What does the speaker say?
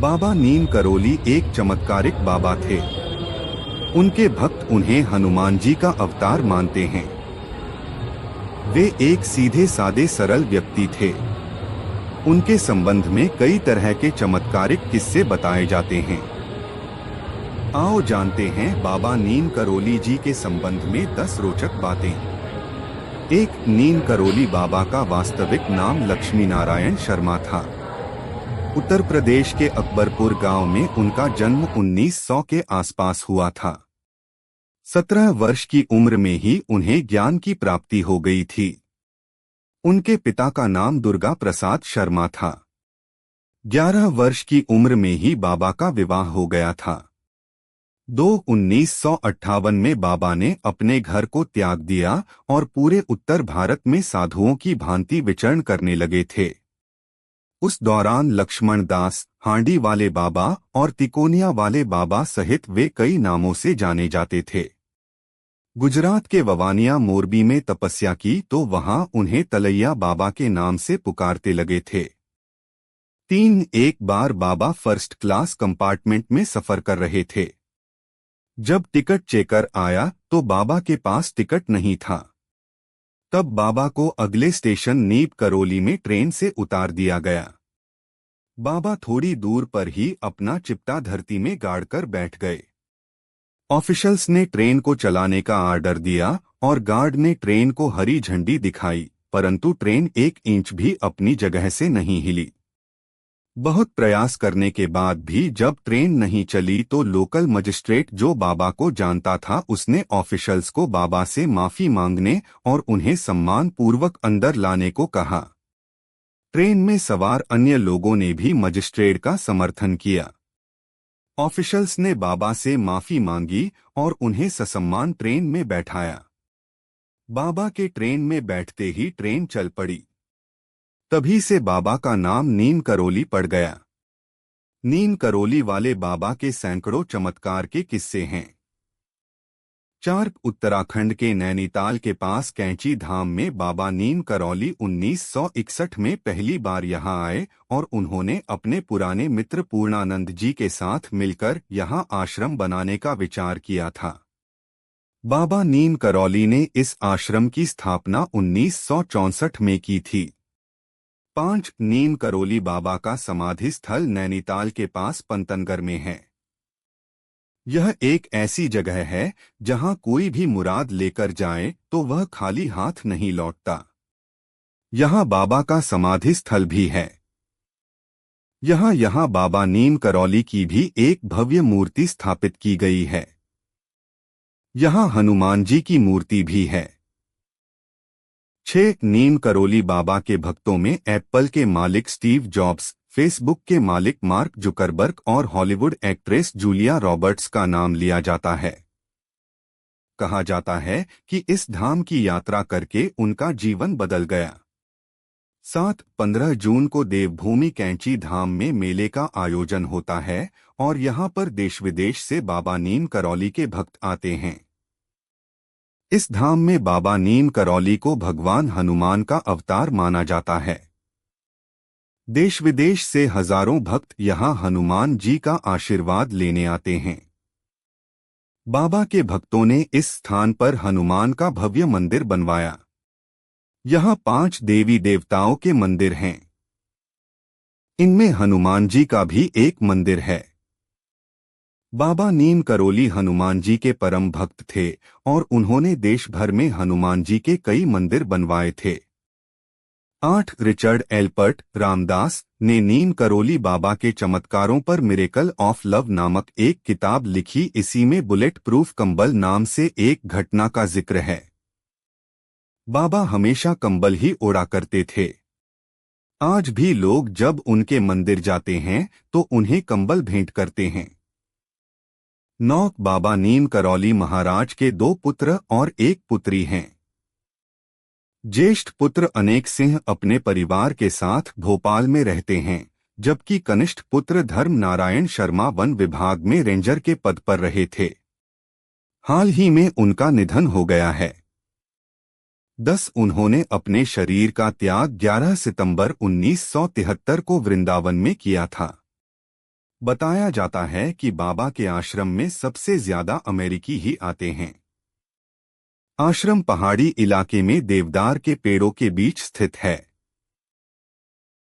बाबा नीम करोली एक चमत्कारिक बाबा थे। उनके भक्त उन्हें हनुमान जी का अवतार मानते हैं। वे एक सीधे सादे सरल व्यक्ति थे। उनके संबंध में कई तरह के चमत्कारिक किस्से बताए जाते हैं। आओ जानते हैं बाबा नीम करोली जी के संबंध में 10 रोचक बातें। एक, नीम करोली बाबा का वास्तविक नाम लक्ष्मी नारायण शर्मा था। उत्तर प्रदेश के अकबरपुर गांव में उनका जन्म 1900 के आसपास हुआ था। 17 वर्ष की उम्र में ही उन्हें ज्ञान की प्राप्ति हो गई थी। उनके पिता का नाम दुर्गा प्रसाद शर्मा था। 11 वर्ष की उम्र में ही बाबा का विवाह हो गया था। 1958 में बाबा ने अपने घर को त्याग दिया और पूरे उत्तर भारत में साधुओं की भांति विचरण करने लगे थे। उस दौरान लक्ष्मण दास, हांडी वाले बाबा और तिकोनिया वाले बाबा सहित वे कई नामों से जाने जाते थे। गुजरात के ववानिया मोरबी में तपस्या की तो वहां उन्हें तलैया बाबा के नाम से पुकारते लगे थे। 3, एक बार बाबा फर्स्ट क्लास कंपार्टमेंट में सफर कर रहे थे। जब टिकट चेकर आया तो बाबा के पास टिकट नहीं था। तब बाबा को अगले स्टेशन नीम करोली में ट्रेन से उतार दिया गया। बाबा थोड़ी दूर पर ही अपना चिपटा धरती में गाड़कर बैठ गए। ऑफिशियल्स ने ट्रेन को चलाने का आर्डर दिया और गार्ड ने ट्रेन को हरी झंडी दिखाई, परंतु ट्रेन 1 इंच भी अपनी जगह से नहीं हिली। बहुत प्रयास करने के बाद भी जब ट्रेन नहीं चली तो लोकल मजिस्ट्रेट जो बाबा को जानता था उसने ऑफिशियल्स को बाबा से माफी मांगने और उन्हें सम्मान पूर्वक अंदर लाने को कहा। ट्रेन में सवार अन्य लोगों ने भी मजिस्ट्रेट का समर्थन किया। ऑफिशियल्स ने बाबा से माफी मांगी और उन्हें ससम्मान ट्रेन में बैठाया। बाबा के ट्रेन में बैठते ही ट्रेन चल पड़ी। तभी से बाबा का नाम नीम करोली पड़ गया। नीम करोली वाले बाबा के सैकड़ों चमत्कार के किस्से हैं। 4, उत्तराखंड के नैनीताल के पास कैंची धाम में बाबा नीम करोली 1961 में पहली बार यहां आए और उन्होंने अपने पुराने मित्र पूर्णानंद जी के साथ मिलकर यहां आश्रम बनाने का विचार किया था। बाबा नीम करोली ने इस आश्रम की स्थापना 1964 में की थी। 5, नीम करोली बाबा का समाधि स्थल नैनीताल के पास पंतनगर में है। यह एक ऐसी जगह है जहां कोई भी मुराद लेकर जाए तो वह खाली हाथ नहीं लौटता। यहां बाबा का समाधि स्थल भी है। यहां बाबा नीम करोली की भी एक भव्य मूर्ति स्थापित की गई है। यहां हनुमान जी की मूर्ति भी है। 6, नीम करोली बाबा के भक्तों में एप्पल के मालिक स्टीव जॉब्स, फेसबुक के मालिक मार्क जुकरबर्ग और हॉलीवुड एक्ट्रेस जूलिया रॉबर्ट्स का नाम लिया जाता है। कहा जाता है कि इस धाम की यात्रा करके उनका जीवन बदल गया। 7, 15 जून को देवभूमि कैंची धाम में मेले का आयोजन होता है और यहां पर देश विदेश से बाबा नीम करोली के भक्त आते हैं। इस धाम में बाबा नीम करोली को भगवान हनुमान का अवतार माना जाता है। देश विदेश से हजारों भक्त यहां हनुमान जी का आशीर्वाद लेने आते हैं। बाबा के भक्तों ने इस स्थान पर हनुमान का भव्य मंदिर बनवाया। यहां 5 देवी देवताओं के मंदिर हैं। इनमें हनुमान जी का भी एक मंदिर है। बाबा नीम करोली हनुमान जी के परम भक्त थे और उन्होंने देश भर में हनुमान जी के कई मंदिर बनवाए थे। 8, रिचर्ड एल्पर्ट रामदास ने नीम करोली बाबा के चमत्कारों पर मिरेकल ऑफ लव नामक एक किताब लिखी। इसी में बुलेट प्रूफ कंबल नाम से एक घटना का जिक्र है। बाबा हमेशा कंबल ही ओढ़ा करते थे। आज भी लोग जब उनके मंदिर जाते हैं तो उन्हें कंबल भेंट करते हैं। 9, बाबा नीम करोली महाराज के 2 पुत्र और 1 पुत्री हैं। ज्येष्ठ पुत्र अनेक सिंह अपने परिवार के साथ भोपाल में रहते हैं, जबकि कनिष्ठ पुत्र धर्म नारायण शर्मा वन विभाग में रेंजर के पद पर रहे थे। हाल ही में उनका निधन हो गया है। 10, उन्होंने अपने शरीर का त्याग 11 सितंबर 1973 को वृंदावन में किया था। बताया जाता है कि बाबा के आश्रम में सबसे ज्यादा अमेरिकी ही आते हैं। आश्रम पहाड़ी इलाके में देवदार के पेड़ों के बीच स्थित है।